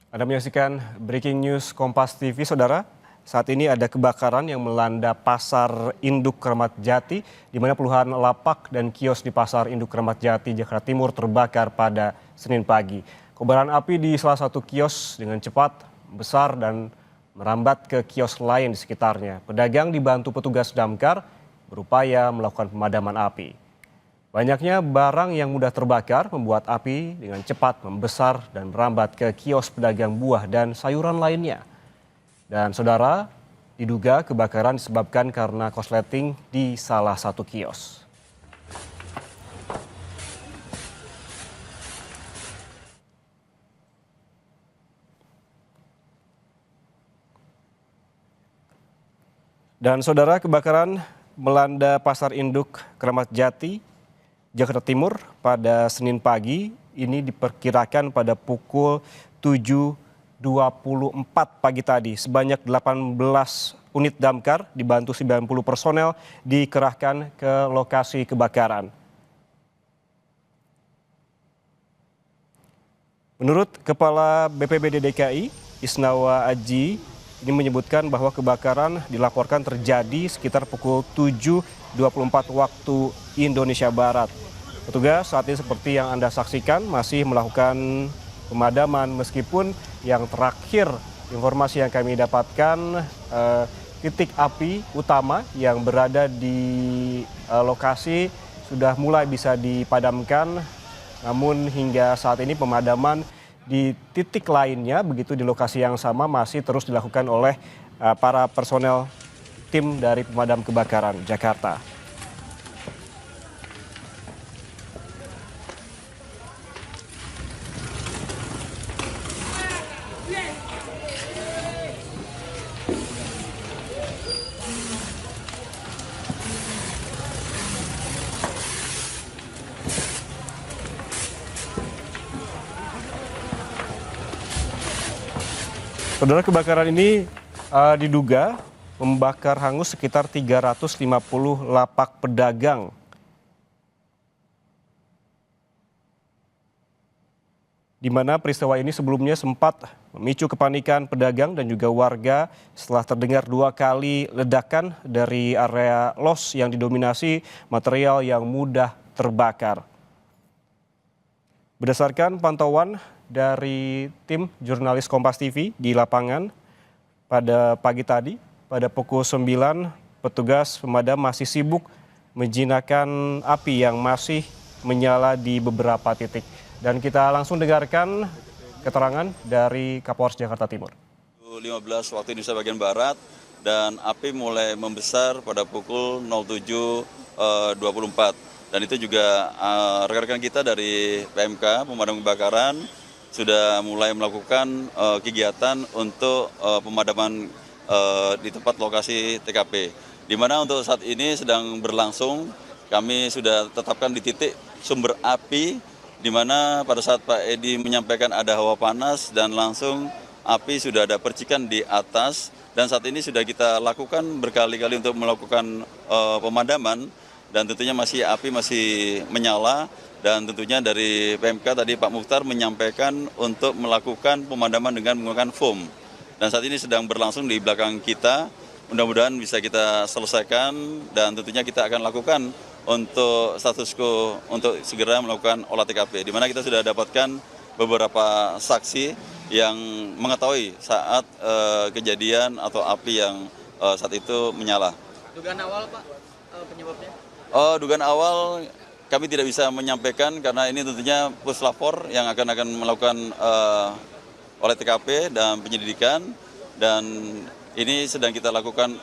Anda menyaksikan Breaking News Kompas TV, Saudara. Saat ini ada kebakaran yang melanda Pasar Induk Kramat Jati, di mana puluhan lapak dan kios di Pasar Induk Kramat Jati, Jakarta Timur terbakar pada Senin pagi. Kobaran api di salah satu kios dengan cepat besar dan merambat ke kios lain di sekitarnya. Pedagang dibantu petugas damkar berupaya melakukan pemadaman api. Banyaknya barang yang mudah terbakar membuat api dengan cepat membesar dan merambat ke kios pedagang buah dan sayuran lainnya. Dan saudara, diduga kebakaran disebabkan karena korsleting di salah satu kios. Dan saudara, kebakaran melanda Pasar Induk Kramat Jati, Jakarta Timur pada Senin pagi. Ini diperkirakan pada pukul 7.24 pagi tadi. Sebanyak 18 unit damkar dibantu 90 personel dikerahkan ke lokasi kebakaran. Menurut Kepala BPBD DKI, Isnawa Aji, ini menyebutkan bahwa kebakaran dilaporkan terjadi sekitar pukul 7.24 waktu Indonesia Barat. Petugas saat ini seperti yang Anda saksikan masih melakukan pemadaman, meskipun yang terakhir informasi yang kami dapatkan titik api utama yang berada di lokasi sudah mulai bisa dipadamkan, namun hingga saat ini pemadaman di titik lainnya, begitu di lokasi yang sama, masih terus dilakukan oleh para personel tim dari pemadam kebakaran Jakarta. Saudara, kebakaran ini diduga membakar hangus sekitar 350 lapak pedagang. Di mana peristiwa ini sebelumnya sempat memicu kepanikan pedagang dan juga warga setelah terdengar 2 kali ledakan dari area los yang didominasi material yang mudah terbakar. Berdasarkan pantauan dari tim jurnalis Kompas TV di lapangan pada pagi tadi, pada pukul 9, petugas pemadam masih sibuk menjinakkan api yang masih menyala di beberapa titik. Dan kita langsung dengarkan keterangan dari Kapolres Jakarta Timur. 15 waktu Indonesia bagian Barat, dan api mulai membesar pada pukul 07.24. Dan itu juga rekan-rekan kita dari PMK, Pemadam Kebakaran, sudah mulai melakukan kegiatan untuk pemadaman di tempat lokasi TKP. Di mana untuk saat ini sedang berlangsung, kami sudah tetapkan di titik sumber api, di mana pada saat Pak Edi menyampaikan ada hawa panas dan langsung api sudah ada percikan di atas, dan saat ini sudah kita lakukan berkali-kali untuk melakukan pemadaman, dan tentunya api masih menyala. Dan tentunya dari PMK tadi Pak Mukhtar menyampaikan untuk melakukan pemadaman dengan menggunakan foam. Dan saat ini sedang berlangsung di belakang kita, mudah-mudahan bisa kita selesaikan, dan tentunya kita akan lakukan untuk status quo untuk segera melakukan olah TKP. Di mana kita sudah dapatkan beberapa saksi yang mengetahui saat kejadian atau api yang saat itu menyala. Dugaan awal Pak, penyebabnya? Dugaan awal kami tidak bisa menyampaikan karena ini tentunya puslapor yang akan melakukan oleh TKP dan penyelidikan, dan ini sedang kita lakukan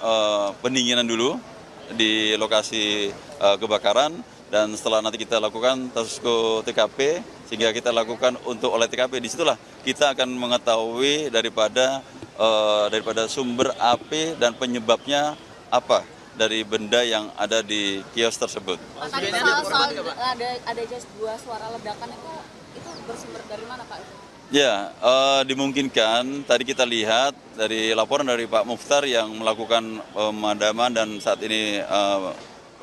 pendinginan dulu di lokasi kebakaran, dan setelah nanti kita lakukan status TKP sehingga kita lakukan untuk oleh TKP, disitulah kita akan mengetahui daripada sumber api dan penyebabnya apa dari benda yang ada di kios tersebut. Pak, tadi ada just 2 suara ledakan itu bersumber dari mana Pak? Ya, dimungkinkan tadi kita lihat dari laporan dari Pak Mukhtar yang melakukan pemadaman dan saat ini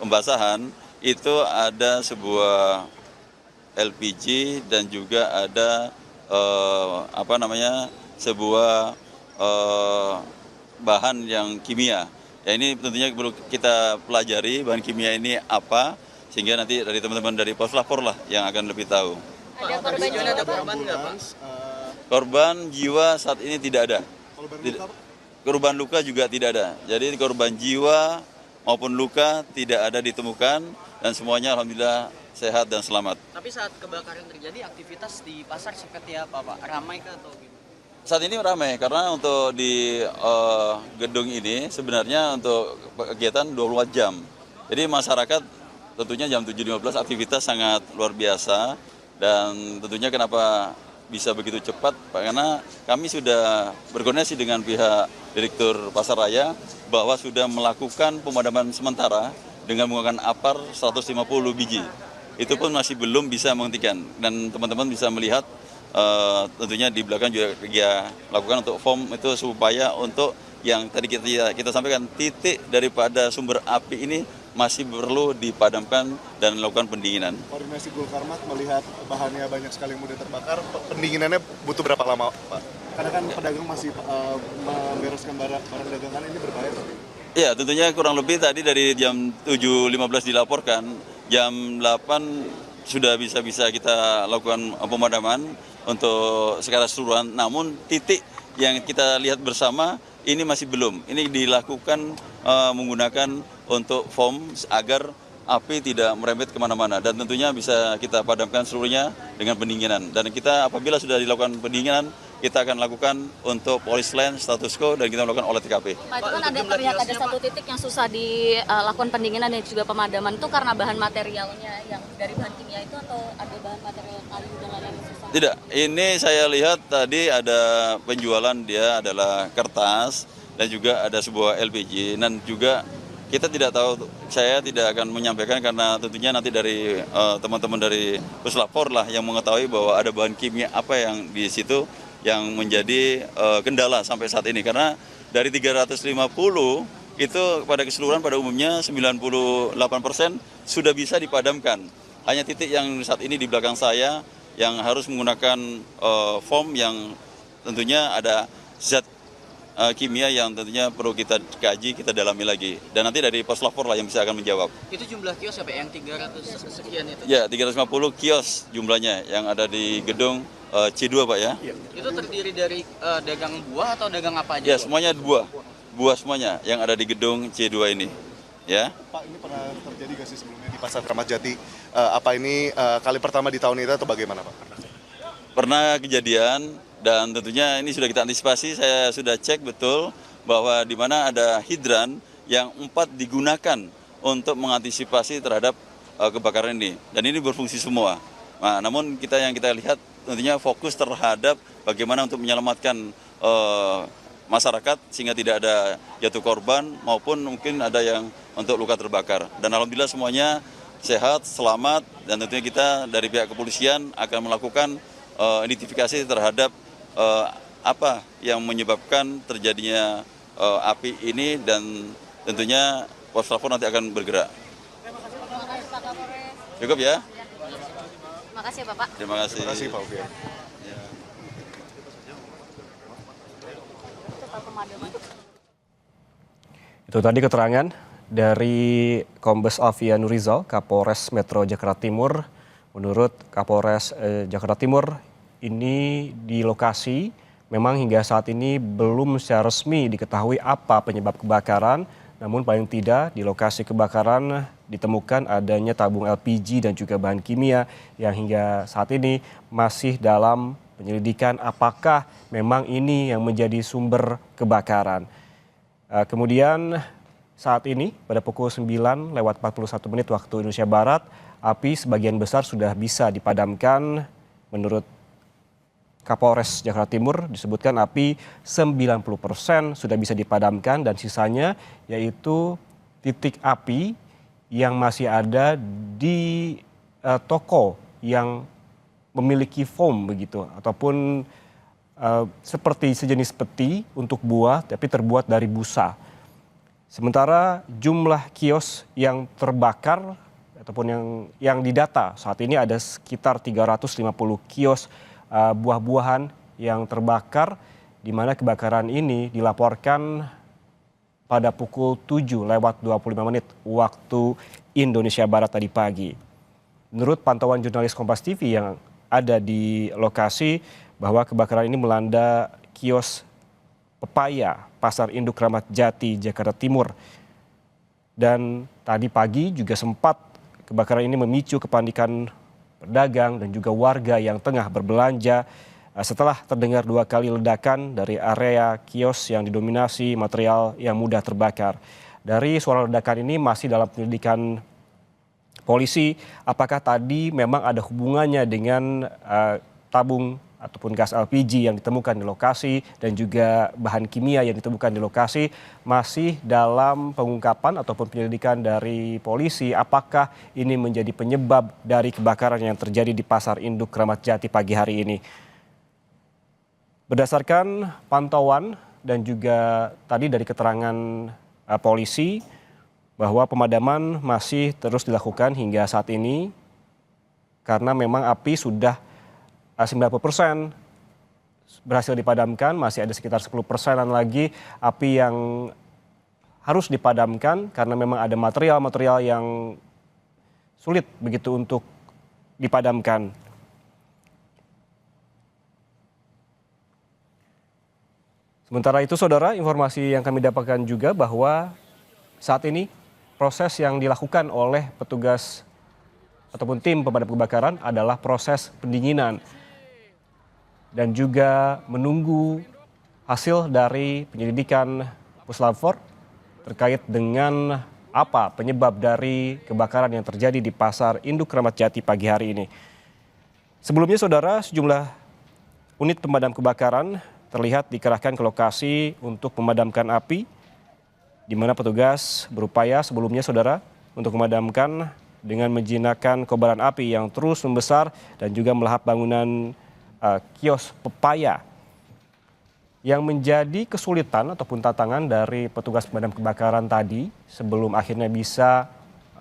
pembasahan, itu ada sebuah LPG dan juga ada sebuah bahan yang kimia. Ya ini tentunya perlu kita pelajari bahan kimia ini apa, sehingga nanti dari teman-teman dari Puslapor lah yang akan lebih tahu. Ada korban jiwa, ada Pak? korban nggak, Pak? Korban jiwa saat ini tidak ada. Korban luka juga tidak ada. Jadi korban jiwa maupun luka tidak ada ditemukan dan semuanya alhamdulillah sehat dan selamat. Tapi saat kebakaran terjadi, aktivitas di pasar seperti apa, Pak? Ramai kah atau gimana? Saat ini ramai karena untuk di gedung ini sebenarnya untuk kegiatan 24 jam. Jadi masyarakat tentunya jam 7.15 aktivitas sangat luar biasa dan tentunya kenapa bisa begitu cepat karena kami sudah berkoordinasi dengan pihak Direktur Pasar Raya bahwa sudah melakukan pemadaman sementara dengan menggunakan APAR 150 biji. Itu pun masih belum bisa menghentikan dan teman-teman bisa melihat tentunya di belakang juga kita lakukan untuk foam itu supaya untuk yang tadi kita sampaikan titik daripada sumber api ini masih perlu dipadamkan dan melakukan pendinginan. Koordinasi Gulkarmat melihat bahannya banyak sekali yang mudah terbakar, pendinginannya butuh berapa lama, Pak? Karena kan pedagang masih membereskan barang dagangan ini berbahaya, Pak. Ya, tentunya kurang lebih tadi dari jam 7.15 dilaporkan, jam 8 sudah bisa kita lakukan pemadaman untuk secara keseluruhan. Namun titik yang kita lihat bersama ini masih belum. Ini dilakukan menggunakan untuk foam agar api tidak merembet kemana-mana dan tentunya bisa kita padamkan seluruhnya dengan pendinginan. Dan kita apabila sudah dilakukan pendinginan, kita akan lakukan untuk polis line, status quo, dan kita melakukan olah TKP. Pak, itu kan terlihat ada satu titik yang susah dilakukan pendinginan dan juga pemadaman itu karena bahan materialnya yang dari bahan kimia itu atau ada bahan material kayu dan lain-lain yang susah? Tidak, ini saya lihat tadi ada penjualan dia adalah kertas dan juga ada sebuah LPG dan juga kita tidak tahu, saya tidak akan menyampaikan karena tentunya nanti dari teman-teman dari Puslapor lah yang mengetahui bahwa ada bahan kimia apa yang di situ yang menjadi kendala sampai saat ini. Karena dari 350 itu pada keseluruhan pada umumnya 98% sudah bisa dipadamkan. Hanya titik yang saat ini di belakang saya yang harus menggunakan foam yang tentunya ada zat kimia yang tentunya perlu kita kaji, kita dalami lagi. Dan nanti dari Puslapor lah yang bisa akan menjawab. Itu jumlah kios sampai yang 300 sekian itu? Ya, 350 kios jumlahnya yang ada di gedung C2, Pak ya. Itu terdiri dari dagang buah atau dagang apa aja? Ya, semuanya buah. Buah semuanya yang ada di gedung C2 ini. Ya. Pak, ini pernah terjadi nggak sih sebelumnya di Pasar Kramat Jati? Apa ini kali pertama di tahun ini atau bagaimana, Pak? Pernah kejadian dan tentunya ini sudah kita antisipasi. Saya sudah cek betul bahwa di mana ada hidran yang 4 digunakan untuk mengantisipasi terhadap kebakaran ini. Dan ini berfungsi semua. Nah, namun yang kita lihat tentunya fokus terhadap bagaimana untuk menyelamatkan masyarakat sehingga tidak ada jatuh korban maupun mungkin ada yang untuk luka terbakar. Dan alhamdulillah semuanya sehat, selamat dan tentunya kita dari pihak kepolisian akan melakukan identifikasi terhadap apa yang menyebabkan terjadinya api ini dan tentunya Puslapor nanti akan bergerak. Terima kasih Pak Kapolres. Cukup ya? Terima kasih Bapak. Terima kasih. Terima kasih, Pak Ufian. Itu tadi keterangan dari Kombes Alfian Nurizal, Kapolres Metro Jakarta Timur. Menurut Kapolres Jakarta Timur, ini di lokasi memang hingga saat ini belum secara resmi diketahui apa penyebab kebakaran. Namun paling tidak di lokasi kebakaran ditemukan adanya tabung LPG dan juga bahan kimia yang hingga saat ini masih dalam penyelidikan apakah memang ini yang menjadi sumber kebakaran. Kemudian saat ini pada pukul 9:41 waktu Indonesia Barat, api sebagian besar sudah bisa dipadamkan. Menurut Kapolres Jakarta Timur disebutkan api 90% sudah bisa dipadamkan dan sisanya yaitu titik api yang masih ada di toko yang memiliki foam begitu ataupun seperti sejenis peti untuk buah tapi terbuat dari busa. Sementara jumlah kios yang terbakar ataupun yang didata saat ini ada sekitar 350 kios buah-buahan yang terbakar di mana kebakaran ini dilaporkan pada pukul 7:25 waktu Indonesia Barat tadi pagi. Menurut pantauan jurnalis Kompas TV yang ada di lokasi, bahwa kebakaran ini melanda kios pepaya Pasar Induk Kramat Jati, Jakarta Timur. Dan tadi pagi juga sempat kebakaran ini memicu kepanikan pedagang dan juga warga yang tengah berbelanja setelah terdengar 2 kali ledakan dari area kios yang didominasi material yang mudah terbakar. Dari suara ledakan ini masih dalam penyelidikan polisi, apakah tadi memang ada hubungannya dengan tabung ataupun gas LPG yang ditemukan di lokasi dan juga bahan kimia yang ditemukan di lokasi, masih dalam pengungkapan ataupun penyelidikan dari polisi apakah ini menjadi penyebab dari kebakaran yang terjadi di Pasar Induk Kramat Jati pagi hari ini. Berdasarkan pantauan dan juga tadi dari keterangan polisi bahwa pemadaman masih terus dilakukan hingga saat ini karena memang api sudah 90% berhasil dipadamkan, masih ada sekitar 10%-an lagi api yang harus dipadamkan karena memang ada material-material yang sulit begitu untuk dipadamkan. Sementara itu saudara, informasi yang kami dapatkan juga bahwa saat ini proses yang dilakukan oleh petugas ataupun tim pemadam kebakaran adalah proses pendinginan dan juga menunggu hasil dari penyelidikan Puslap 4 terkait dengan apa penyebab dari kebakaran yang terjadi di Pasar Induk Kramat Jati pagi hari ini. Sebelumnya saudara, sejumlah unit pemadam kebakaran terlihat dikerahkan ke lokasi untuk memadamkan api, di mana petugas berupaya sebelumnya saudara untuk memadamkan dengan menjinakkan kobaran api yang terus membesar dan juga melahap bangunan kios pepaya. Yang menjadi kesulitan ataupun tantangan dari petugas pemadam kebakaran tadi sebelum akhirnya bisa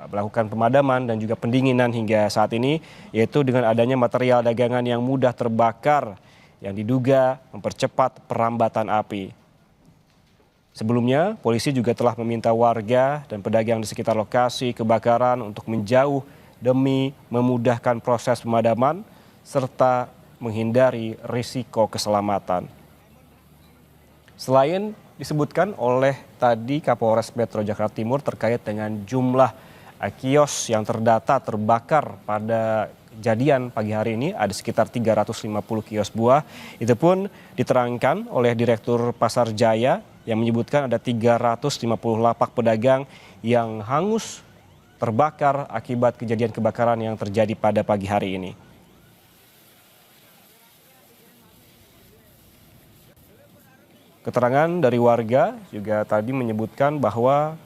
melakukan pemadaman dan juga pendinginan hingga saat ini, yaitu dengan adanya material dagangan yang mudah terbakar yang diduga mempercepat perambatan api. Sebelumnya, polisi juga telah meminta warga dan pedagang di sekitar lokasi kebakaran untuk menjauh demi memudahkan proses pemadaman serta menghindari risiko keselamatan. Selain disebutkan oleh tadi Kapolres Metro Jakarta Timur terkait dengan jumlah kios yang terdata terbakar pada kejadian pagi hari ini, ada sekitar 350 kios buah. Itu pun diterangkan oleh Direktur Pasar Jaya yang menyebutkan ada 350 lapak pedagang yang hangus terbakar akibat kejadian kebakaran yang terjadi pada pagi hari ini. Keterangan dari warga juga tadi menyebutkan bahwa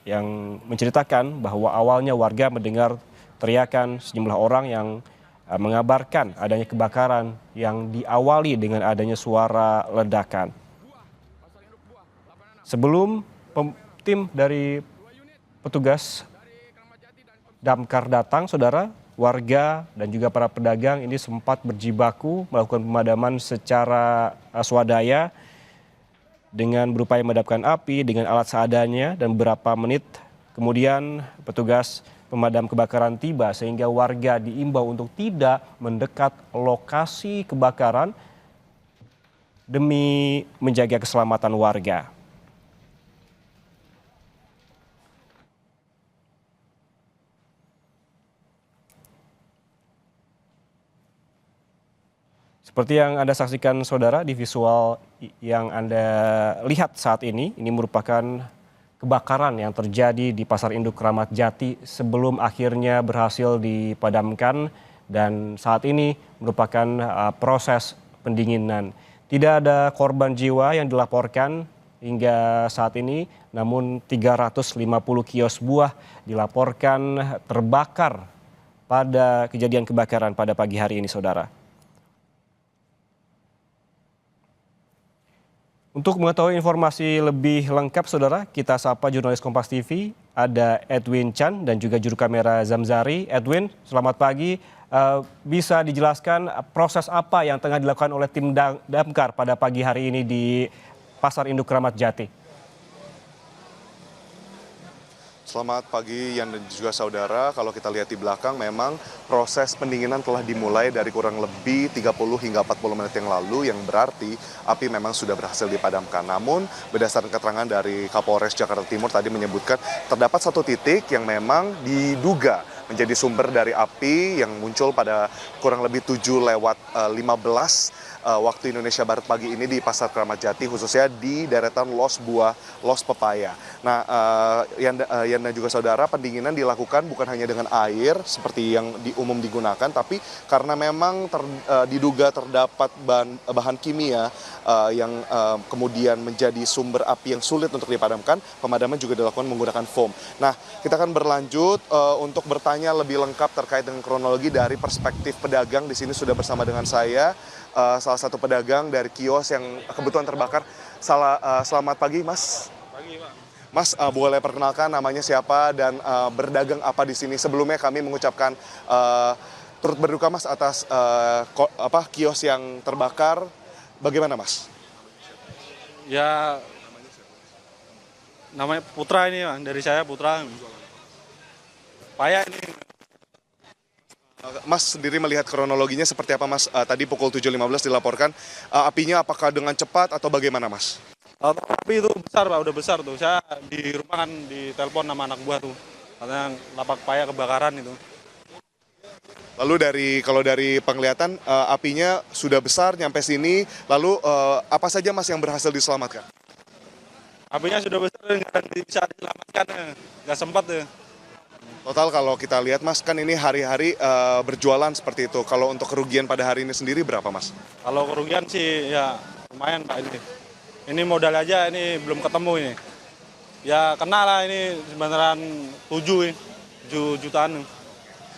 yang menceritakan bahwa awalnya warga mendengar teriakan sejumlah orang yang mengabarkan adanya kebakaran yang diawali dengan adanya suara ledakan. Sebelum tim dari petugas damkar datang, saudara, warga dan juga para pedagang ini sempat berjibaku melakukan pemadaman secara swadaya dengan berupaya memadamkan api dengan alat seadanya, dan beberapa menit kemudian petugas pemadam kebakaran tiba sehingga warga diimbau untuk tidak mendekat lokasi kebakaran demi menjaga keselamatan warga. Seperti yang Anda saksikan saudara di visual yang Anda lihat saat ini merupakan kebakaran yang terjadi di Pasar Induk Kramat Jati sebelum akhirnya berhasil dipadamkan, dan saat ini merupakan proses pendinginan. Tidak ada korban jiwa yang dilaporkan hingga saat ini, namun 350 kios buah dilaporkan terbakar pada kejadian kebakaran pada pagi hari ini, saudara. Untuk mengetahui informasi lebih lengkap, saudara, kita sapa jurnalis Kompas TV, ada Edwin Chan dan juga juru kamera Zamzari. Edwin, selamat pagi. Bisa dijelaskan proses apa yang tengah dilakukan oleh tim Damkar pada pagi hari ini di Pasar Induk Kramat Jati? Selamat pagi Yan dan juga saudara. Kalau kita lihat di belakang memang proses pendinginan telah dimulai dari kurang lebih 30 hingga 40 menit yang lalu, yang berarti api memang sudah berhasil dipadamkan. Namun berdasarkan keterangan dari Kapolres Jakarta Timur tadi menyebutkan terdapat satu titik yang memang diduga menjadi sumber dari api yang muncul pada kurang lebih 7:15 waktu Indonesia Barat pagi ini di Pasar Kramat Jati, khususnya di deretan Los Pepaya. Nah, Yan dan juga saudara, pendinginan dilakukan bukan hanya dengan air seperti yang umum digunakan, tapi karena memang diduga terdapat bahan kimia yang kemudian menjadi sumber api yang sulit untuk dipadamkan, pemadaman juga dilakukan menggunakan foam. Nah, kita akan berlanjut untuk bertanya lebih lengkap terkait dengan kronologi dari perspektif pedagang. Di sini sudah bersama dengan saya salah satu pedagang dari kios yang kebetulan terbakar. Selamat pagi, Mas. Pagi, Pak. Mas, boleh perkenalkan namanya siapa dan berdagang apa di sini? Sebelumnya kami mengucapkan turut berduka, Mas, atas kios yang terbakar. Bagaimana, Mas? Ya, namanya Putra ini, Bang. Dari saya Putra. Payah ini. Mas sendiri melihat kronologinya seperti apa, Mas? Tadi pukul 7.15 dilaporkan. Apinya apakah dengan cepat atau bagaimana, Mas? Api itu besar, Pak. Udah besar tuh. Saya di rumah kan ditelepon sama anak buah tuh. Katanya lapak payah kebakaran itu. Lalu kalau dari penglihatan apinya sudah besar nyampe sini. Lalu apa saja, Mas, yang berhasil diselamatkan? Apinya sudah besar dan bisa diselamatkan. Nggak sempat ya. Total kalau kita lihat, Mas, kan ini hari-hari berjualan seperti itu. Kalau untuk kerugian pada hari ini sendiri berapa, Mas? Kalau kerugian sih ya lumayan, Pak, ini. Ini modal aja ini belum ketemu ini. Ya kena lah ini sebenarnya 7 jutaan.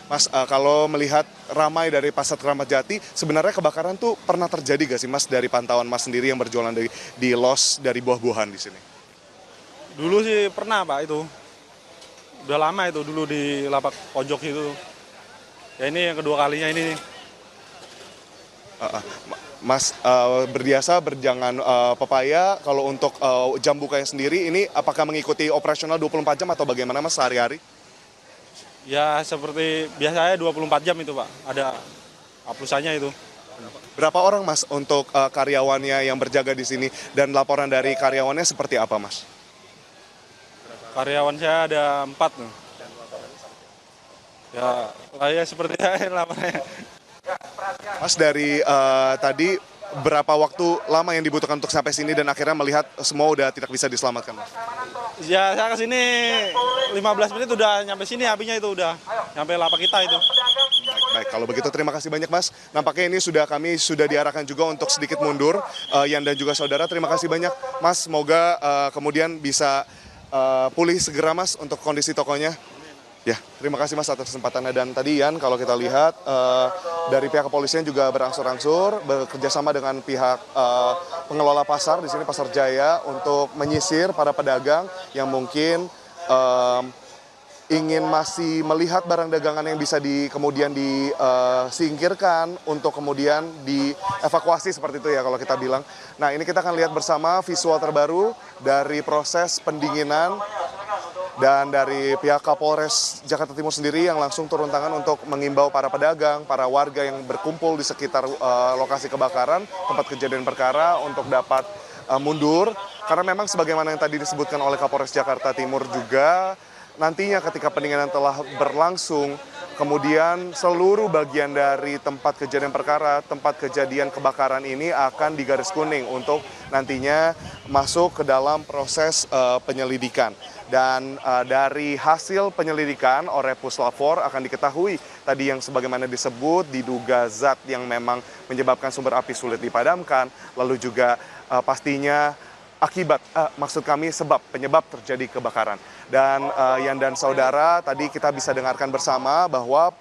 Mas, kalau melihat ramai dari Pasar Kramat Jati, sebenarnya kebakaran tuh pernah terjadi gak sih, Mas, dari pantauan Mas sendiri yang berjualan di los dari buah-buahan di sini? Dulu sih pernah, Pak, itu. Udah lama itu dulu di lapak pojok itu. Ya ini yang kedua kalinya ini. Mas berbiasa berjangan pepaya, kalau untuk jam bukanya sendiri ini apakah mengikuti operasional 24 jam atau bagaimana, Mas, sehari-hari? Ya seperti biasanya 24 jam itu, Pak. Ada aplusannya itu. Berapa orang, Mas, untuk karyawannya yang berjaga di sini, dan laporan dari karyawannya seperti apa, Mas? Karyawan saya ada 4 tuh. Ya seperti saya laporannya. Mas, dari tadi berapa waktu lama yang dibutuhkan untuk sampai sini dan akhirnya melihat semua udah tidak bisa diselamatkan, Mas? Ya saya kesini 15 menit udah nyampe sini, apinya itu udah nyampe lapak kita itu. Baik, kalau begitu terima kasih banyak, Mas. Nampaknya ini kami sudah diarahkan juga untuk sedikit mundur. Yan dan juga saudara, terima kasih banyak, Mas. Semoga kemudian bisa pulih segera, Mas, untuk kondisi tokonya. Ya, terima kasih, Mas, atas kesempatannya. Dan tadi, Yan, kalau kita lihat dari pihak kepolisian juga berangsur-angsur bekerjasama dengan pihak pengelola pasar di sini, Pasar Jaya, untuk menyisir para pedagang yang mungkin ingin masih melihat barang dagangan yang bisa kemudian disingkirkan untuk kemudian dievakuasi seperti itu ya kalau kita bilang. Nah, ini kita akan lihat bersama visual terbaru dari proses pendinginan dan dari pihak Kapolres Jakarta Timur sendiri yang langsung turun tangan untuk mengimbau para pedagang, para warga yang berkumpul di sekitar lokasi kebakaran, tempat kejadian perkara, untuk dapat mundur. Karena memang sebagaimana yang tadi disebutkan oleh Kapolres Jakarta Timur juga, nantinya ketika pendinginan telah berlangsung, kemudian seluruh bagian dari tempat kejadian perkara, tempat kejadian kebakaran ini akan digaris kuning untuk nantinya masuk ke dalam proses penyelidikan. Dan dari hasil penyelidikan oleh Puslap 4 akan diketahui tadi yang sebagaimana disebut diduga zat yang memang menyebabkan sumber api sulit dipadamkan, lalu juga pastinya sebab penyebab terjadi kebakaran. Dan Yan dan saudara, tadi kita bisa dengarkan bersama bahwa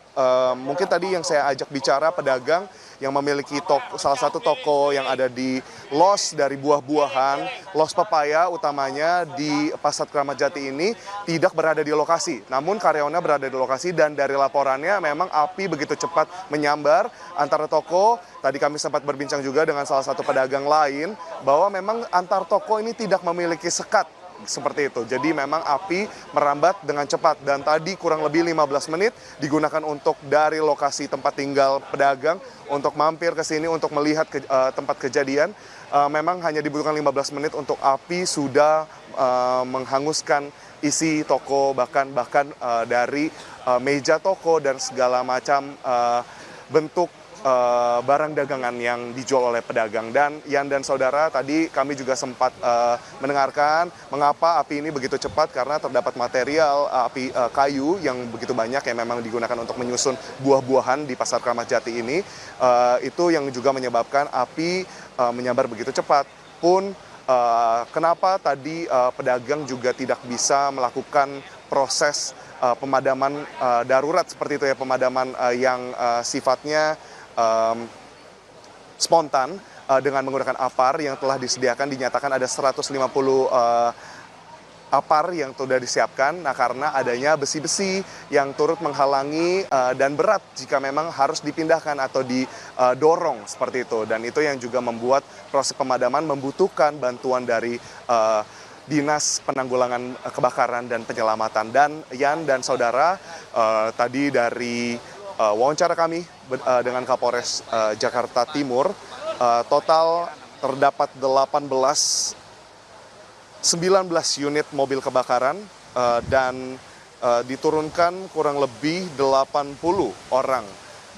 mungkin tadi yang saya ajak bicara pedagang yang memiliki salah satu toko yang ada di los dari buah-buahan, los pepaya utamanya di Pasar Kramat Jati ini tidak berada di lokasi. Namun karyawannya berada di lokasi dan dari laporannya memang api begitu cepat menyambar antara toko. Tadi kami sempat berbincang juga dengan salah satu pedagang lain bahwa memang antar toko ini tidak memiliki sekat. Seperti itu. Jadi memang api merambat dengan cepat dan tadi kurang lebih 15 menit digunakan untuk dari lokasi tempat tinggal pedagang untuk mampir ke sini untuk melihat tempat kejadian. Memang hanya dibutuhkan 15 menit untuk api sudah menghanguskan isi toko bahkan dari meja toko dan segala macam bentuk barang dagangan yang dijual oleh pedagang. Dan Yan dan saudara, tadi kami juga sempat mendengarkan mengapa api ini begitu cepat, karena terdapat material api kayu yang begitu banyak yang memang digunakan untuk menyusun buah-buahan di Pasar Kramat Jati ini. Itu yang juga menyebabkan api menyambar begitu cepat. Pun kenapa tadi pedagang juga tidak bisa melakukan proses pemadaman darurat seperti itu ya, pemadaman yang sifatnya spontan dengan menggunakan APAR yang telah disediakan. Dinyatakan ada 150 APAR yang sudah disiapkan. Nah, karena adanya besi-besi yang turut menghalangi dan berat jika memang harus dipindahkan atau didorong seperti itu. Dan itu yang juga membuat proses pemadaman membutuhkan bantuan dari Dinas Penanggulangan Kebakaran dan Penyelamatan. Dan Yan dan saudara, tadi dari wawancara kami dengan Kapolres Jakarta Timur, total terdapat 19 unit mobil kebakaran dan diturunkan kurang lebih 80 orang.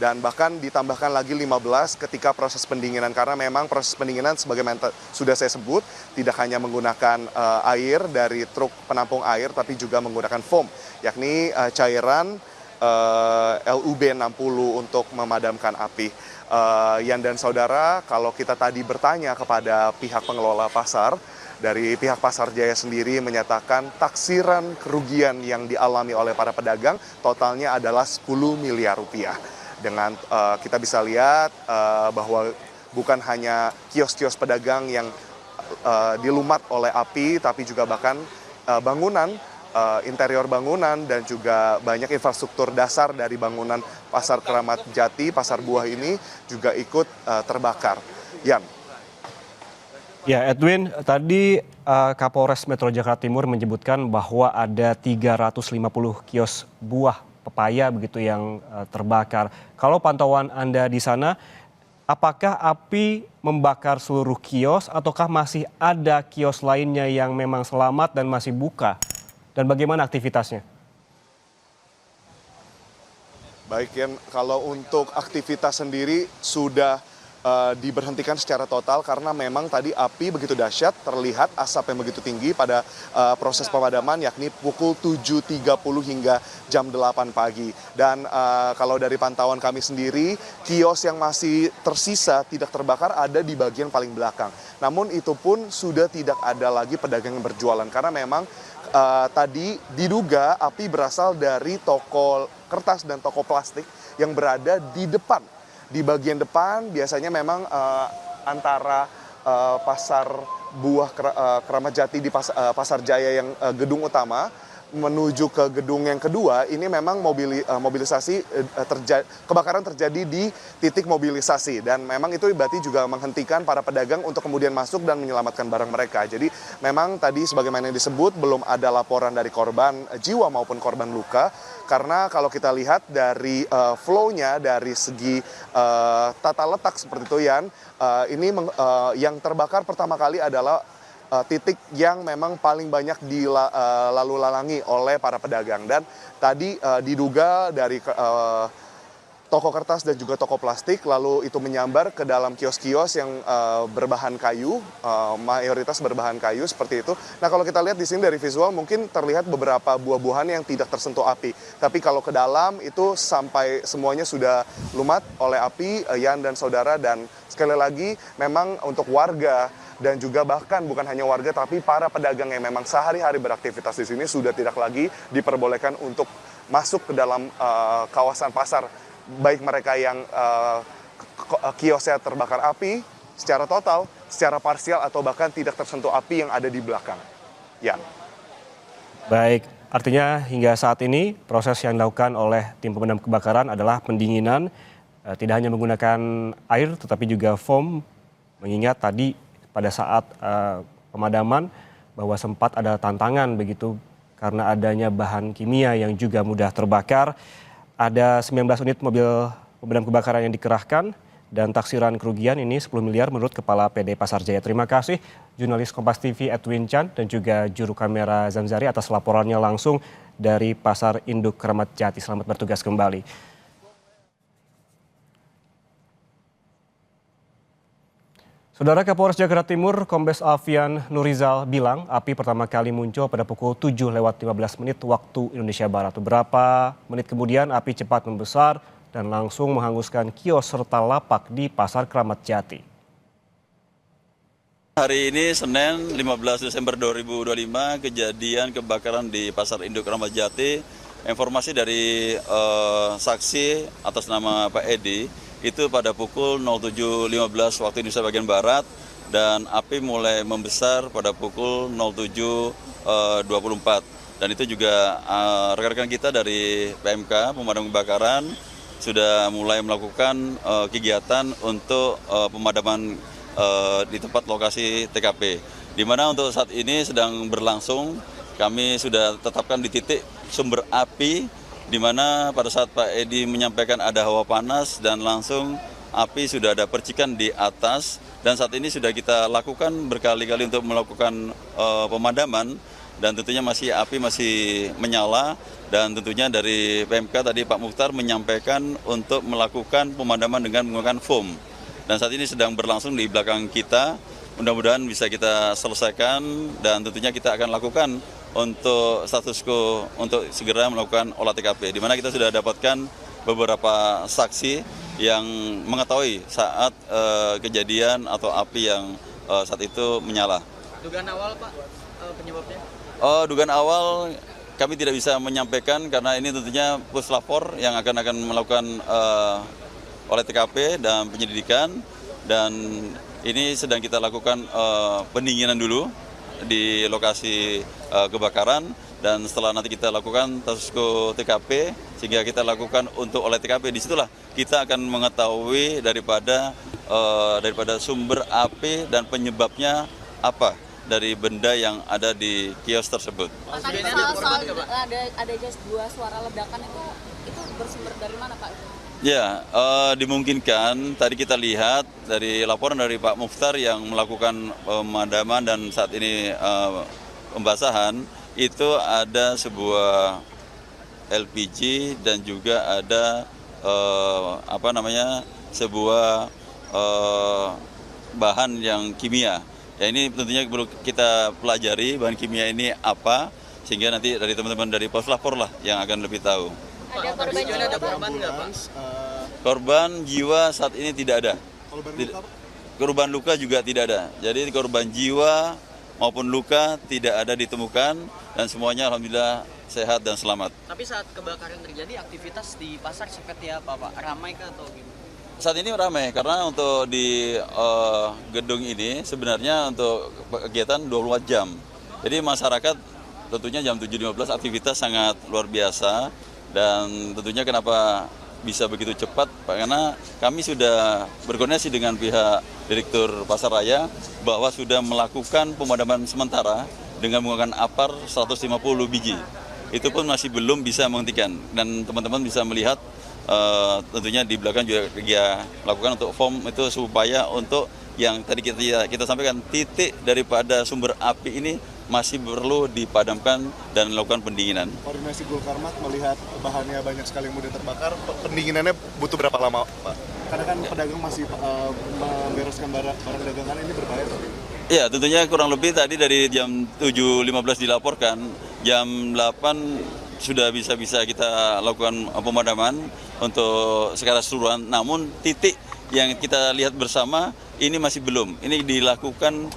Dan bahkan ditambahkan lagi 15 ketika proses pendinginan, karena memang proses pendinginan sebagaimana sudah saya sebut tidak hanya menggunakan air dari truk penampung air, tapi juga menggunakan foam, yakni cairan LUB60 untuk memadamkan api. Yan dan saudara, kalau kita tadi bertanya kepada pihak pengelola pasar, dari pihak Pasar Jaya sendiri menyatakan taksiran kerugian yang dialami oleh para pedagang totalnya adalah 10 miliar rupiah. Dengan kita bisa lihat bahwa bukan hanya kios-kios pedagang yang dilumat oleh api, tapi juga bahkan bangunan, interior bangunan dan juga banyak infrastruktur dasar dari bangunan Pasar Kramat Jati, pasar buah ini juga ikut terbakar. Yan. Ya, Edwin, tadi Kapolres Metro Jakarta Timur menyebutkan bahwa ada 350 kios buah pepaya begitu yang terbakar. Kalau pantauan Anda di sana, apakah api membakar seluruh kios ataukah masih ada kios lainnya yang memang selamat dan masih buka? Dan bagaimana aktivitasnya? Baik, Yan, kalau untuk aktivitas sendiri sudah diberhentikan secara total karena memang tadi api begitu dahsyat, terlihat asap yang begitu tinggi pada proses pemadaman, yakni pukul 7.30 hingga jam 8 pagi. Dan kalau dari pantauan kami sendiri, kios yang masih tersisa tidak terbakar ada di bagian paling belakang. Namun itu pun sudah tidak ada lagi pedagang yang berjualan karena memang tadi diduga api berasal dari toko kertas dan toko plastik yang berada di depan. Di bagian depan biasanya memang antara pasar buah Kramat Jati di Pasar Jaya yang gedung utama menuju ke gedung yang kedua, ini memang mobilisasi kebakaran terjadi di titik mobilisasi, dan memang itu berarti juga menghentikan para pedagang untuk kemudian masuk dan menyelamatkan barang mereka. Jadi memang tadi sebagaimana yang disebut belum ada laporan dari korban jiwa maupun korban luka, karena kalau kita lihat dari flow-nya dari segi tata letak seperti itu, Yan, ini yang terbakar pertama kali adalah titik yang memang paling banyak dilalu lalangi oleh para pedagang. Dan tadi diduga dari toko kertas dan juga toko plastik, lalu itu menyambar ke dalam kios-kios yang berbahan kayu, mayoritas berbahan kayu seperti itu. Nah, kalau kita lihat di sini dari visual mungkin terlihat beberapa buah-buahan yang tidak tersentuh api. Tapi kalau ke dalam itu sampai semuanya sudah lumat oleh api, Yan dan saudara. Dan sekali lagi memang untuk warga dan juga bahkan bukan hanya warga tapi para pedagang yang memang sehari-hari beraktivitas di sini sudah tidak lagi diperbolehkan untuk masuk ke dalam kawasan pasar, baik mereka yang kiosnya terbakar api secara total, secara parsial, atau bahkan tidak tersentuh api yang ada di belakang. Yan. Baik, artinya hingga saat ini proses yang dilakukan oleh tim pemadam kebakaran adalah pendinginan, tidak hanya menggunakan air tetapi juga foam, mengingat tadi pada saat pemadaman bahwa sempat ada tantangan begitu karena adanya bahan kimia yang juga mudah terbakar. Ada 19 unit mobil pemadam kebakaran yang dikerahkan dan taksiran kerugian ini 10 miliar menurut Kepala PD Pasar Jaya. Terima kasih jurnalis Kompas TV Edwin Chan dan juga juru kamera Zanzari atas laporannya langsung dari Pasar Induk Kramat Jati. Selamat bertugas kembali. Saudara Kapolres Jakarta Timur, Kombes Alfian Nurizal bilang api pertama kali muncul pada pukul 7:15 waktu Indonesia Barat. Beberapa menit kemudian api cepat membesar dan langsung menghanguskan kios serta lapak di Pasar Kramat Jati. Hari ini Senin 15 Desember 2025 kejadian kebakaran di Pasar Induk Kramat Jati. Informasi dari saksi atas nama Pak Edi itu pada pukul 07.15 waktu Indonesia bagian Barat dan api mulai membesar pada pukul 07.24 dan itu juga rekan-rekan kita dari PMK Pemadam Kebakaran sudah mulai melakukan kegiatan untuk pemadaman di tempat lokasi TKP, di mana untuk saat ini sedang berlangsung. Kami sudah tetapkan di titik sumber api, di mana pada saat Pak Edi menyampaikan ada hawa panas dan langsung api sudah ada percikan di atas, dan saat ini sudah kita lakukan berkali-kali untuk melakukan pemadaman, dan tentunya api masih menyala, dan tentunya dari PMK tadi Pak Mukhtar menyampaikan untuk melakukan pemadaman dengan menggunakan foam, dan saat ini sedang berlangsung di belakang kita. Mudah-mudahan bisa kita selesaikan dan tentunya kita akan lakukan untuk status quo untuk segera melakukan olah TKP, di mana kita sudah dapatkan beberapa saksi yang mengetahui saat kejadian atau api yang saat itu menyala. Dugaan awal Pak penyebabnya? Dugaan awal kami tidak bisa menyampaikan karena ini tentunya puslapor yang akan melakukan olah TKP dan penyelidikan, dan ini sedang kita lakukan pendinginan dulu di lokasi kebakaran, dan setelah nanti kita lakukan status TKP sehingga kita lakukan untuk olah TKP, disitulah kita akan mengetahui daripada sumber api dan penyebabnya apa dari benda yang ada di kios tersebut. Tadi ada just 2 suara ledakan itu bersumber dari mana Pak? Ya, dimungkinkan tadi kita lihat dari laporan dari Pak Mukhtar yang melakukan pemadaman dan saat ini pembasahan, itu ada sebuah LPG dan juga ada sebuah bahan yang kimia. Ya, ini tentunya perlu kita pelajari bahan kimia ini apa, sehingga nanti dari teman-teman dari Puslapor lah yang akan lebih tahu. Ada korban jiwa, ada korban nggak Pak? Korban jiwa saat ini tidak ada. Korban luka juga tidak ada. Jadi korban jiwa maupun luka tidak ada ditemukan dan semuanya alhamdulillah sehat dan selamat. Tapi saat kebakaran terjadi aktivitas di pasar seperti apa Pak? Ramai kah atau gimana? Saat ini ramai karena untuk di gedung ini sebenarnya untuk kegiatan 24 jam. Jadi masyarakat tentunya jam 7.15 aktivitas sangat luar biasa. Dan tentunya kenapa bisa begitu cepat, Pak, karena kami sudah berkoordinasi dengan pihak Direktur Pasar Raya bahwa sudah melakukan pemadaman sementara dengan menggunakan APAR 150 biji. Itu pun masih belum bisa menghentikan, dan teman-teman bisa melihat tentunya di belakang juga kita lakukan untuk foam itu supaya untuk yang tadi kita sampaikan titik daripada sumber api ini masih perlu dipadamkan dan melakukan pendinginan. Koordinasi Gulkarmat melihat bahannya banyak sekali yang mudah terbakar, pendinginannya butuh berapa lama, Pak? Karena kan pedagang masih membereskan barang dagangan, ini berbahaya, Pak? Iya, tentunya kurang lebih tadi dari jam 7.15 dilaporkan, jam 8 sudah bisa kita lakukan pemadaman untuk secara keseluruhan. Namun titik yang kita lihat bersama ini masih belum. Ini dilakukan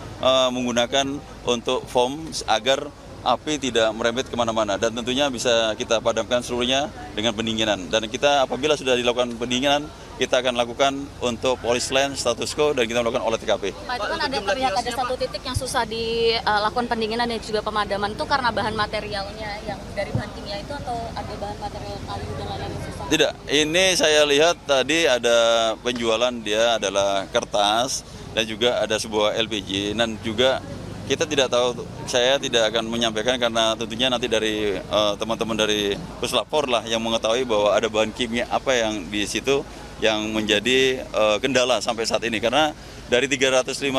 menggunakan untuk foam agar api tidak merembet kemana-mana dan tentunya bisa kita padamkan seluruhnya dengan pendinginan. Dan kita apabila sudah dilakukan pendinginan, kita akan lakukan untuk polis line, status quo, dan kita melakukan olah TKP. Pak, itu kan terlihat ada satu titik yang susah dilakukan pendinginan dan juga pemadaman itu karena bahan materialnya yang dari bahan kimia itu atau ada bahan material kayu dan lain-lain yang susah? Tidak, ini saya lihat tadi ada penjualan dia adalah kertas dan juga ada sebuah LPG dan juga kita tidak tahu, saya tidak akan menyampaikan karena tentunya nanti dari teman-teman dari Puslapor lah yang mengetahui bahwa ada bahan kimia apa yang di situ yang menjadi kendala sampai saat ini. Karena dari 350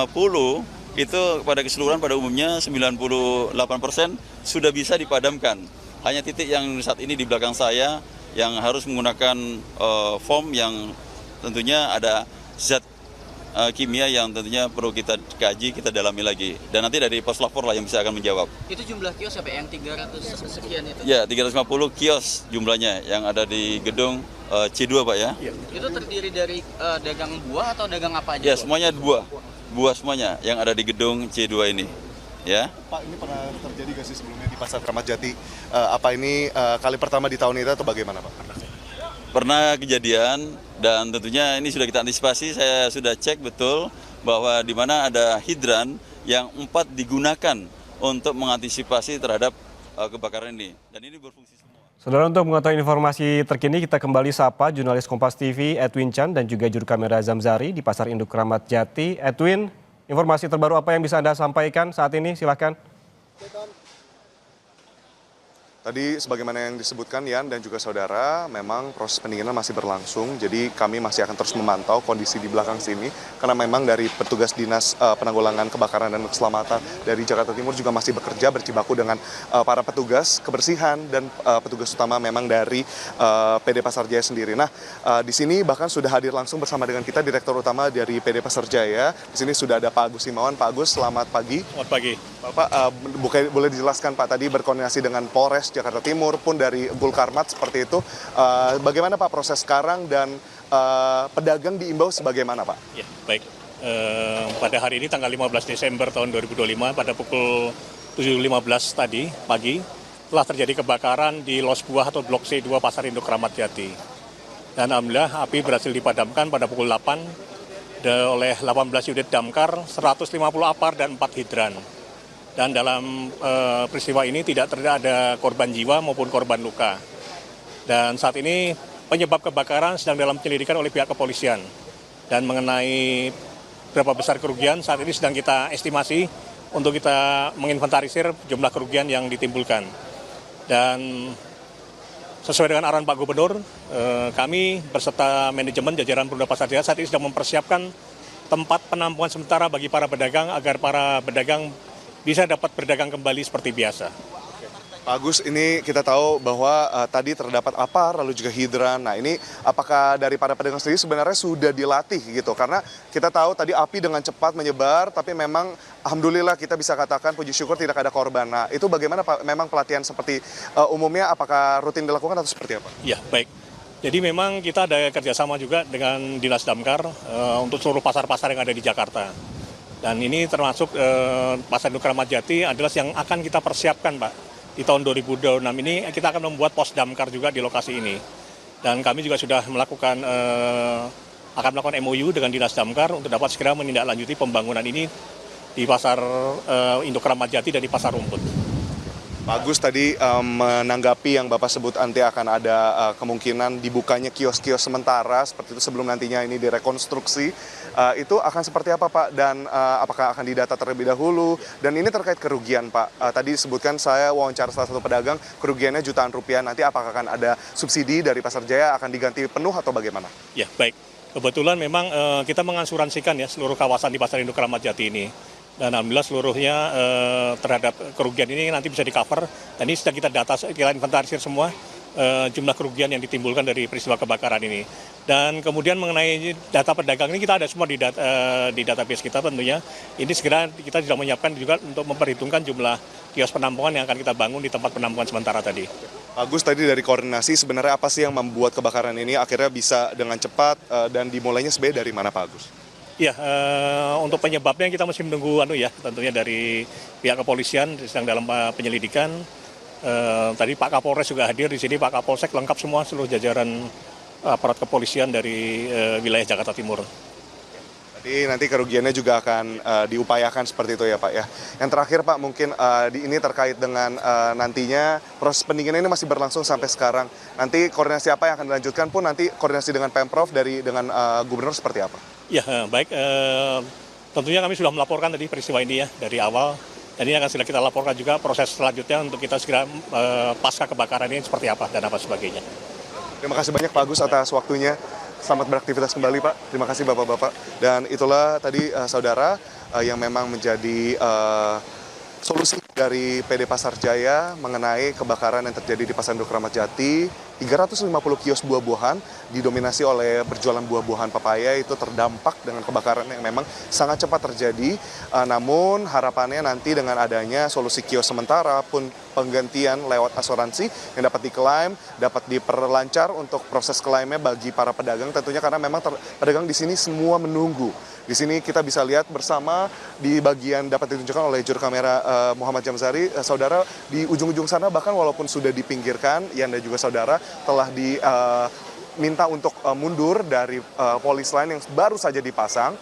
itu pada keseluruhan pada umumnya 98% sudah bisa dipadamkan. Hanya titik yang saat ini di belakang saya yang harus menggunakan foam yang tentunya ada zat kimia yang tentunya perlu kita kaji, kita dalami lagi. Dan nanti dari Puslapor lah yang bisa akan menjawab. Itu jumlah kios ya Pak, yang 300 sekian itu? Ya, 350 kios jumlahnya yang ada di gedung C2 Pak ya. Itu terdiri dari dagang buah atau dagang apa aja? Ya, semuanya buah. Buah semuanya yang ada di gedung C2 ini. Ya. Pak, ini pernah terjadi nggak sih sebelumnya di Pasar Kramat Jati? Apa ini kali pertama di tahun ini atau bagaimana Pak? Pernah kejadian dan tentunya ini sudah kita antisipasi. Saya sudah cek betul bahwa di mana ada hidran yang 4 digunakan untuk mengantisipasi terhadap kebakaran ini. Dan ini berfungsi semua. Saudara, untuk mengetahui informasi terkini kita kembali sapa jurnalis Kompas TV Edwin Chan dan juga juru kamera Zamzari di Pasar Induk Kramat Jati. Edwin, informasi terbaru apa yang bisa Anda sampaikan saat ini? Silakan. Tadi sebagaimana yang disebutkan Yan dan juga saudara, memang proses pendinginan masih berlangsung. Jadi kami masih akan terus memantau kondisi di belakang sini. Karena memang dari petugas Dinas Penanggulangan Kebakaran dan Keselamatan dari Jakarta Timur juga masih bekerja berjibaku dengan para petugas kebersihan dan petugas utama memang dari PD Pasar Jaya sendiri. Nah, di sini bahkan sudah hadir langsung bersama dengan kita Direktur Utama dari PD Pasar Jaya. Di sini sudah ada Pak Agus Himawan. Pak Agus, selamat pagi. Selamat pagi. Bapak, boleh dijelaskan Pak tadi berkoordinasi dengan Polres Jakarta Timur pun dari Gulkarmat seperti itu. Bagaimana Pak proses sekarang dan pedagang diimbau sebagaimana Pak? Ya, baik. Pada hari ini tanggal 15 Desember tahun 2025 pada pukul 7.15 tadi pagi telah terjadi kebakaran di Los Buah atau Blok C2 Pasar Induk Kramat Jati. Dan alhamdulillah api berhasil dipadamkan pada pukul 8 oleh 18 unit damkar, 150 apar dan 4 hidran. Dan dalam peristiwa ini tidak ada korban jiwa maupun korban luka. Dan saat ini penyebab kebakaran sedang dalam penyelidikan oleh pihak kepolisian. Dan mengenai berapa besar kerugian, saat ini sedang kita estimasi untuk kita menginventarisir jumlah kerugian yang ditimbulkan. Dan sesuai dengan arahan Pak Gubernur, kami berserta manajemen jajaran Perumda Pasar Jaya saat ini sedang mempersiapkan tempat penampungan sementara bagi para pedagang agar para pedagang bisa dapat berdagang kembali seperti biasa. Pak Agus, ini kita tahu bahwa tadi terdapat apar lalu juga hidran. Nah, ini apakah dari para pedagang sendiri sebenarnya sudah dilatih gitu? Karena kita tahu tadi api dengan cepat menyebar, tapi memang alhamdulillah kita bisa katakan puji syukur tidak ada korban. Nah, itu bagaimana Pak? Memang pelatihan seperti umumnya apakah rutin dilakukan atau seperti apa? Ya, baik. Jadi memang kita ada kerjasama juga dengan Dinas Damkar untuk seluruh pasar-pasar yang ada di Jakarta. Dan ini termasuk Pasar Induk Kramat Jati adalah yang akan kita persiapkan Pak. Di tahun 2026 ini kita akan membuat pos damkar juga di lokasi ini. Dan kami juga sudah melakukan akan melakukan MOU dengan Dinas Damkar untuk dapat segera menindaklanjuti pembangunan ini di Pasar Induk Kramat Jati dan di Pasar Rumput. Pak Agus tadi menanggapi yang Bapak sebut nanti akan ada kemungkinan dibukanya kios-kios sementara seperti itu sebelum nantinya ini direkonstruksi. Itu akan seperti apa Pak? Dan apakah akan didata terlebih dahulu? Dan ini terkait kerugian Pak. Tadi disebutkan saya wawancara salah satu pedagang kerugiannya jutaan rupiah. Nanti apakah akan ada subsidi dari Pasar Jaya akan diganti penuh atau bagaimana? Ya baik. Kebetulan memang kita mengasuransikan ya seluruh kawasan di Pasar Induk Kramat Jati ini. Dan alhamdulillah seluruhnya terhadap kerugian ini nanti bisa di-cover. Dan ini sudah kita inventarisir semua jumlah kerugian yang ditimbulkan dari peristiwa kebakaran ini. Dan kemudian mengenai data pedagang ini kita ada semua di database kita tentunya. Ini segera kita sudah menyiapkan juga untuk memperhitungkan jumlah kios penampungan yang akan kita bangun di tempat penampungan sementara tadi. Pak Agus, tadi dari koordinasi sebenarnya apa sih yang membuat kebakaran ini akhirnya bisa dengan cepat dan dimulainya sebenarnya dari mana Pak Agus? Ya, untuk penyebabnya kita masih menunggu tentunya dari pihak kepolisian sedang dalam penyelidikan. Tadi Pak Kapolres juga hadir di sini, Pak Kapolsek lengkap semua seluruh jajaran aparat kepolisian dari wilayah Jakarta Timur. Jadi nanti kerugiannya juga akan diupayakan seperti itu ya Pak ya. Yang terakhir Pak mungkin ini terkait dengan nantinya proses pendinginan ini masih berlangsung sampai sekarang. Nanti koordinasi apa yang akan dilanjutkan pun nanti koordinasi dengan Pemprov dengan Gubernur seperti apa? Ya, baik. Tentunya kami sudah melaporkan tadi peristiwa ini ya dari awal. Dan ini akan segera kita laporkan juga proses selanjutnya untuk kita segera pasca kebakaran ini seperti apa dan apa sebagainya. Terima kasih banyak Pak Agus atas waktunya. Selamat beraktivitas kembali Pak. Terima kasih Bapak-Bapak. Dan itulah tadi saudara yang memang menjadi solusi dari PD Pasar Jaya mengenai kebakaran yang terjadi di Pasar Induk Kramat Jati. 350 kios buah-buahan didominasi oleh berjualan buah-buahan papaya itu terdampak dengan kebakaran yang memang sangat cepat terjadi. Namun harapannya nanti dengan adanya solusi kios sementara pun penggantian lewat asuransi yang dapat diklaim, dapat diperlancar untuk proses klaimnya bagi para pedagang tentunya karena memang pedagang di sini semua menunggu. Di sini kita bisa lihat bersama di bagian dapat ditunjukkan oleh juru kamera Muhammad Jamzari, saudara di ujung-ujung sana bahkan walaupun sudah dipinggirkan, Yan dan juga saudara telah diminta untuk mundur dari polis lain yang baru saja dipasang.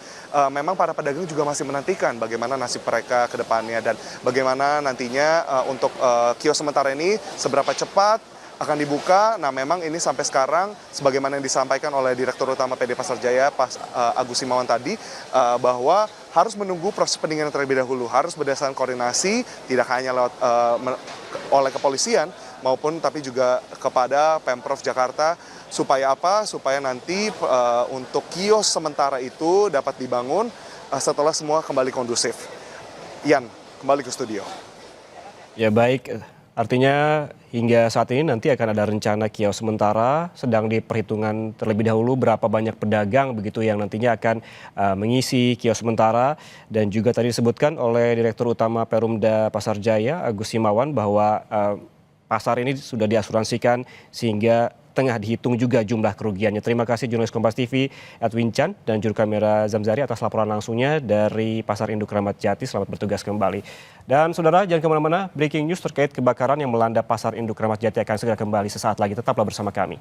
Memang para pedagang juga masih menantikan bagaimana nasib mereka ke depannya dan bagaimana nantinya untuk kios sementara ini seberapa cepat akan dibuka. Nah memang ini sampai sekarang sebagaimana yang disampaikan oleh Direktur Utama PD Pasar Jaya Agus Himawan tadi bahwa harus menunggu proses pendinginan terlebih dahulu, harus berdasarkan koordinasi tidak hanya lewat oleh kepolisian maupun tapi juga kepada Pemprov Jakarta supaya apa? Supaya nanti untuk kios sementara itu dapat dibangun setelah semua kembali kondusif. Yan, kembali ke studio. Ya baik. Artinya hingga saat ini nanti akan ada rencana kios sementara, sedang diperhitungkan terlebih dahulu berapa banyak pedagang begitu yang nantinya akan mengisi kios sementara. Dan juga tadi disebutkan oleh Direktur Utama Perumda Pasar Jaya Agus Himawan bahwa pasar ini sudah diasuransikan sehingga tengah dihitung juga jumlah kerugiannya. Terima kasih jurnalis Kompas TV Edwin Chan dan juru kamera Zamzari atas laporan langsungnya dari Pasar Induk Kramat Jati. Selamat bertugas kembali. Dan saudara jangan kemana-mana, breaking news terkait kebakaran yang melanda Pasar Induk Kramat Jati akan segera kembali sesaat lagi. Tetaplah bersama kami.